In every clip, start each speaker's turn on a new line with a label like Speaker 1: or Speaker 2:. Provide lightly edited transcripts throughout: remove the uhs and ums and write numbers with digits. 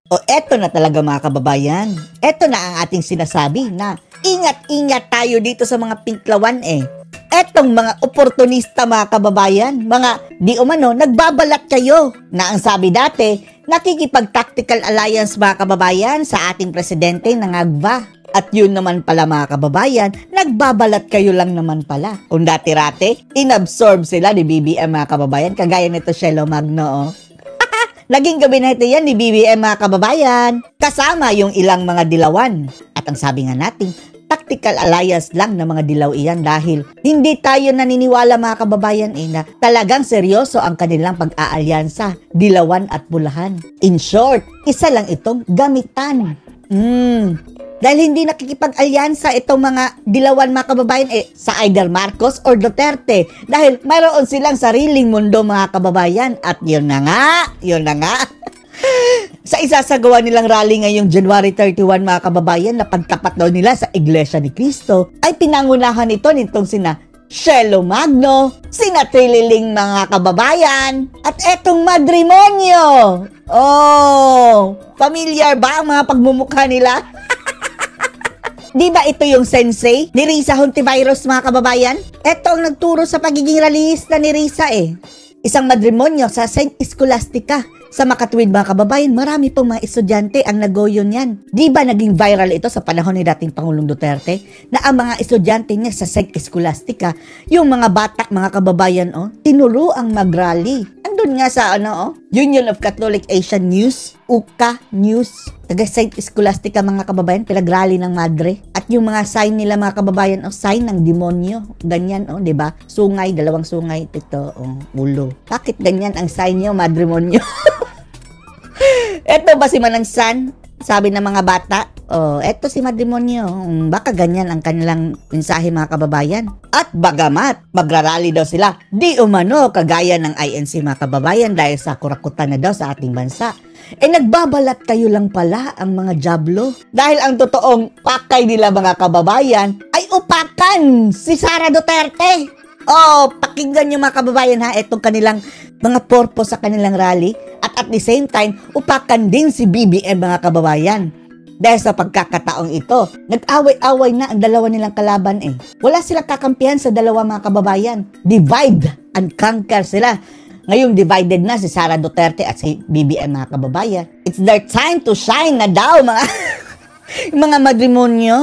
Speaker 1: O eto na talaga mga kababayan. Eto na ang ating sinasabi na ingat-ingat tayo dito sa mga pinklawan Etong mga oportunista mga kababayan, mga di umano, nagbabalat kayo na ang sabi dati, nakikipag-tactical alliance mga kababayan sa ating presidente ng AGVA. At yun naman pala mga kababayan, nagbabalat kayo lang naman pala. Kung dati-rate, inabsorb sila ni BBM mga kababayan, kagaya nito Shelo Magno Naging gabinete yan ni BBM mga kababayan, kasama yung ilang mga dilawan. At ang sabi nga natin, tactical alliance lang ng mga dilaw iyan dahil hindi tayo naniniwala mga kababayan na talagang seryoso ang kanilang pag-aalyansa, dilawan at bulahan. In short, isa lang itong gamitan. Dahil hindi nakikipag-alyansa itong mga dilawan mga kababayan sa either Marcos or Duterte. Dahil mayroon silang sariling mundo mga kababayan. At yun na nga. Sa isasagawa nilang rally ngayong January 31 mga kababayan na pagtapat daw nila sa Iglesia ni Cristo, ay pinangunahan ito nitong sina Shelo Magno, sina Trililing mga kababayan, at etong matrimonyo. Familiar ba ang mga pagmumukha nila? Di ba ito yung sensei ni Risa Hontivirus mga kababayan? Ito ang nagturo sa pagiging rallyista ni Risa Isang matrimonyo sa St. Scholastica. Sa Makatuwid mga kababayan, marami pong mga estudyante ang nagoyo niyan. Di ba naging viral ito sa panahon ni dating Pangulong Duterte na ang mga estudyante niya sa St. Scholastica, yung mga bata mga kababayan tinuro ang mag-rally. Andun nga sa Union of Catholic Asian News, UCA News, taga St. Scholastica mga kababayan, pinagrally ng madre. At yung mga sign nila mga kababayan, sign ng demonyo. Ganyan, di ba? Sungay, dalawang sungay, ito, ulo. Bakit ganyan ang sign nyo, matrimonyo? Eto ba si Manansan? Sabi ng mga bata, eto si matrimonyo. Baka ganyan ang kanilang mensahe mga kababayan. At bagamat, magrarally daw sila, di umano kagaya ng INC mga kababayan dahil sa kurakutan na daw sa ating bansa. Nagbabalat kayo lang pala ang mga jablo. Dahil ang totoong pakay nila mga kababayan ay upakan si Sara Duterte. Pakinggan nyo mga kababayan etong kanilang mga purpose sa kanilang rally. At the same time, upakan din si BBM mga kababayan. Dahil sa pagkakataong ito, nag-away-away na ang dalawa nilang kalaban Wala silang kakampihan sa dalawa mga kababayan. Divide and conquer sila. Ngayong divided na si Sara Duterte at si BBM mga kababayan. It's their time to shine na daw mga matrimonyo,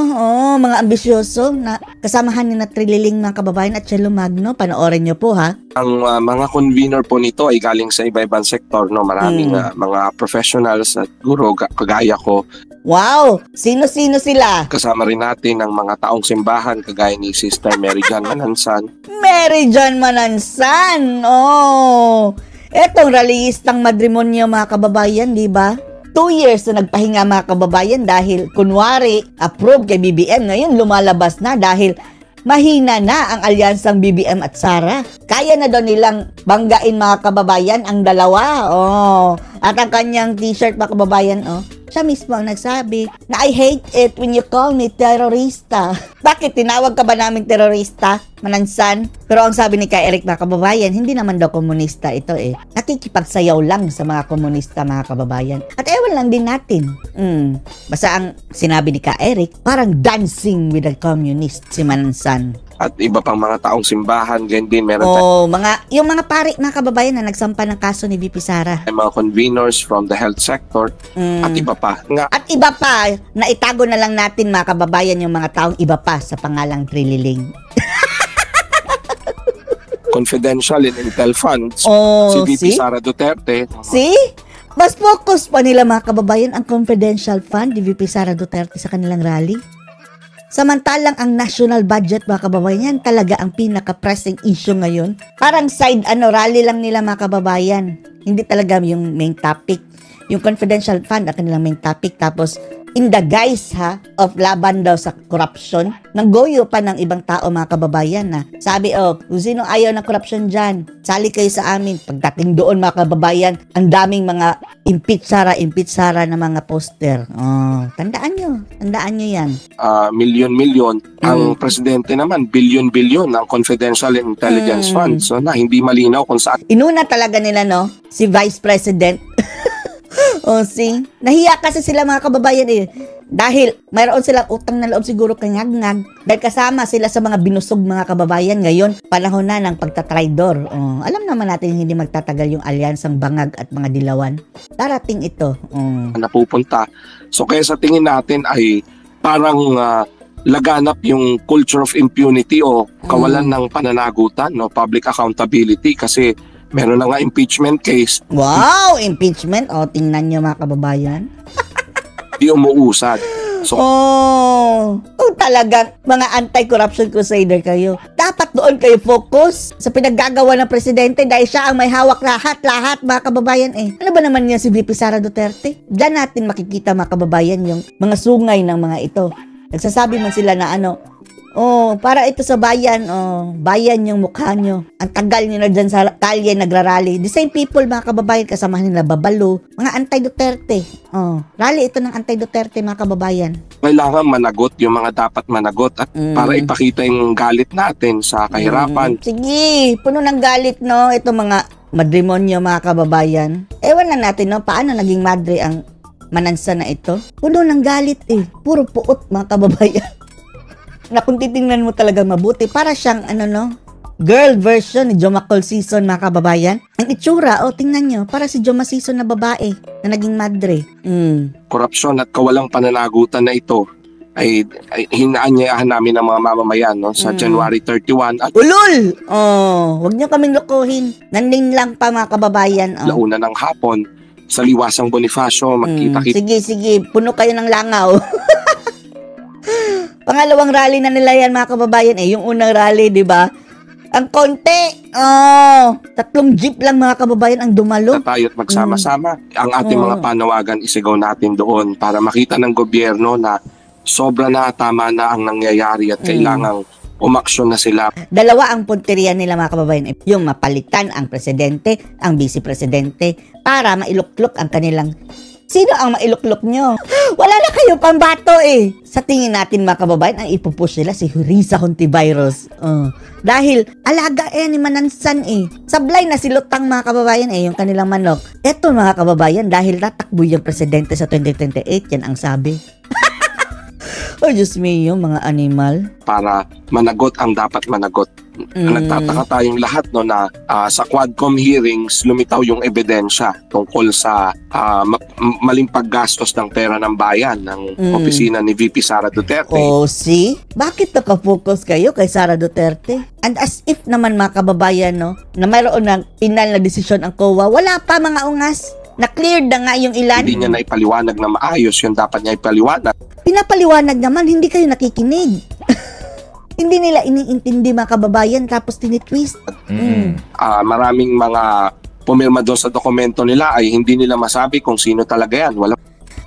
Speaker 1: mga ambisyoso na kasamahan ni na Trililing mga kababayan at Shelo Magno. Panoorin nyo po
Speaker 2: Ang mga convener po nito ay galing sa iba-ibang sektor, Maraming mga professionals at guro kagaya ko.
Speaker 1: Wow! Sino-sino sila?
Speaker 2: Kasama rin natin ang mga taong simbahan kagaya ni Sister Mary John Manansan.
Speaker 1: Mary John Manansan! Etong rallyistang matrimonyo mga kababayan, di ba? 2 years na nagpahinga mga kababayan dahil kunwari approve kay BBM. Ngayon lumalabas na dahil mahina na ang alyansang BBM at Sara. Kaya na daw nilang banggain mga kababayan ang dalawa. At ang kanyang t-shirt mga kababayan, siya mismo ang nagsabi na I hate it when you call me terorista. Bakit? Tinawag ka ba namin terorista, Manansan? Pero ang sabi ni Ka Eric mga kababayan, hindi naman daw komunista ito Nakikipagsayaw lang sa mga komunista mga kababayan. At ewan lang din natin. Basta ang sinabi ni Ka Eric, parang dancing with a communist si Manansan.
Speaker 2: At iba pang mga taong simbahan, ganyan din meron
Speaker 1: yung mga pari mga kababayan na nagsampa ng kaso ni VP Sara.
Speaker 2: Mga conveners from the health sector at iba pa.
Speaker 1: At iba pa, na itago na lang natin mga kababayan yung mga taong iba pa sa pangalang Trililing.
Speaker 2: Confidential in Intel funds. Si VP Sara Duterte.
Speaker 1: Mas focus pa nila mga kababayan ang confidential fund ni VP Sara Duterte sa kanilang rally. Samantalang ang national budget mga kababayan, yan talaga ang pinaka-pressing issue ngayon. Parang side rally lang nila mga kababayan. Hindi talaga yung main topic. Yung confidential fund ang kanilang main topic. Tapos in the guise of laban daw sa corruption, nanggoyo pa ng ibang tao mga kababayan na sabi kung sino ayaw ng corruption dyan, sali kayo sa amin. Pagdating doon mga kababayan, ang daming mga impeach Sara na mga poster. Tandaan nyo yan.
Speaker 2: Milyon-milyon. Ang presidente naman, bilyon-bilyon ang confidential intelligence fund. So hindi malinaw kung saan.
Speaker 1: Inuna talaga nila si Vice President See? Nahiya kasi sila mga kababayan eh. Dahil mayroon silang utang na loob siguro kay Ngag-Ngag. Dahil kasama sila sa mga binusog mga kababayan. Ngayon, panahon na ng pagtatraidor. Alam naman natin hindi magtatagal yung alyansang Bangag at mga Dilawan. Darating ito.
Speaker 2: Napupunta. So kaya sa tingin natin ay parang laganap yung culture of impunity o kawalan ng pananagutan, no, public accountability kasi meron na nga impeachment case.
Speaker 1: Wow! Impeachment? Tingnan nyo mga kababayan.
Speaker 2: Di umuusad. So,
Speaker 1: talagang mga anti-corruption crusader kayo. Dapat doon kayo focus sa pinaggagawa ng presidente dahil siya ang may hawak lahat mga kababayan eh. Ano ba naman yan si VP Sara Duterte? Diyan natin makikita mga kababayan yung mga sungay ng mga ito. Nagsasabi man sila na para ito sa bayan, bayan yung mukha nyo. Ang tagal nyo na dyan sa kalye nagrarally. The same people, mga kababayan, kasamahan nila Babalo, mga anti-Duterte. Rally ito ng anti-Duterte, mga kababayan.
Speaker 2: Kailangan managot yung mga dapat managot at para ipakita yung galit natin sa kahirapan.
Speaker 1: Sige, puno ng galit, no? Ito mga madrimonyo, mga kababayan. Ewan na natin, no? Paano naging madre ang manansa na ito? Puno ng galit, eh. Puro puot, mga kababayan. Na kung titingnan mo talaga mabuti, para siyang girl version ni Joma Season, mga kababayan. Ang itsura, tingnan nyo, para si Joma Season na babae na naging madre.
Speaker 2: Korupsyon at kawalang pananagutan na ito ay hinaanyayahan namin ng mga mamamayan, no, sa January 31 at
Speaker 1: ulul! Huwag nyo kaming lokohin. Nanding lang pa, mga kababayan.
Speaker 2: launa ng hapon sa Liwasang Bonifacio, magkita-kita.
Speaker 1: Sige, puno kayo ng langaw. Pangalawang rally na nila yan, mga kababayan eh. Yung unang rally, di ba? Ang konti. 3 jeep lang, mga kababayan, ang dumalo.
Speaker 2: Tayo at magsama-sama. Ang ating mga panawagan isigaw natin doon para makita ng gobyerno na sobra na, tama na ang nangyayari at kailangang umaksyon na sila.
Speaker 1: Dalawa ang punteriya nila, mga kababayan. Yung mapalitan ang presidente, ang vice-presidente, para mailuklok ang kanilang... Sino ang mailuklok nyo? Wala na kayo pambato eh. Sa tingin natin, mga kababayan, ang ipupush nila si Risa Hontivirus. Dahil alaga ni Manansan eh. Sablay na si Lutang, mga kababayan eh, yung kanilang manok. Eto, mga kababayan, dahil tatakbo yung presidente sa 2028, yan ang sabi. Diyos mio, mga animal.
Speaker 2: Para managot ang dapat managot. Nagtataka tayong lahat, no, na sa Quadcom hearings lumitaw yung ebidensya tungkol sa maling paggastos ng pera ng bayan ng opisina ni VP Sara Duterte.
Speaker 1: See? Bakit nakafocus kayo kay Sara Duterte? And as if naman, mga kababayan, no, na mayroon ng final na desisyon ang COA, wala pa, mga ungas. Na-cleared na nga yung ilan.
Speaker 2: Hindi niya naipaliwanag na maayos yung dapat niya ipaliwanag.
Speaker 1: Pinapaliwanag naman, hindi kayo nakikinig. Hindi nila iniintindi, mga kababayan, tapos tinitwist.
Speaker 2: Maraming mga pumirma doon sa dokumento nila ay hindi nila masabi kung sino talaga yan. Wala.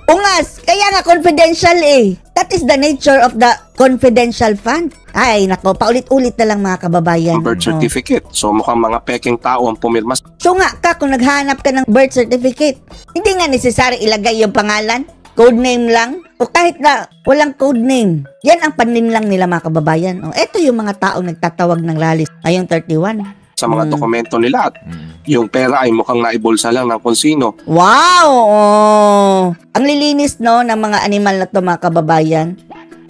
Speaker 1: Ungas, kaya nga confidential eh. That is the nature of the confidential fund. Ay, nako, paulit-ulit na lang, mga kababayan.
Speaker 2: Birth certificate. So mukhang mga peking tao ang pumirma.
Speaker 1: So nga ka, kung naghahanap ka ng birth certificate, hindi nga necessary ilagay yung pangalan. Codename lang. O kahit na walang codename. Yan ang paninlang nila, mga kababayan. Ito yung mga taong nagtatawag ng rally ngayong 31.
Speaker 2: Sa mga dokumento nila at yung pera ay mukhang naibulsa lang ng kung sino.
Speaker 1: Wow! Ang lilinis, no, ng mga animal na to, mga kababayan.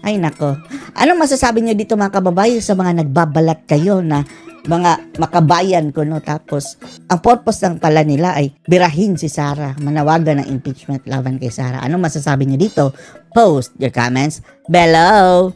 Speaker 1: Ay, nako. Anong masasabi nyo dito, mga kababayan, sa mga nagbabalat kayo na mga makabayan ko, no? Tapos, ang purpose lang pala nila ay birahin si Sara, manawagan ng impeachment laban kay Sara. Anong masasabi nyo dito? Post your comments below.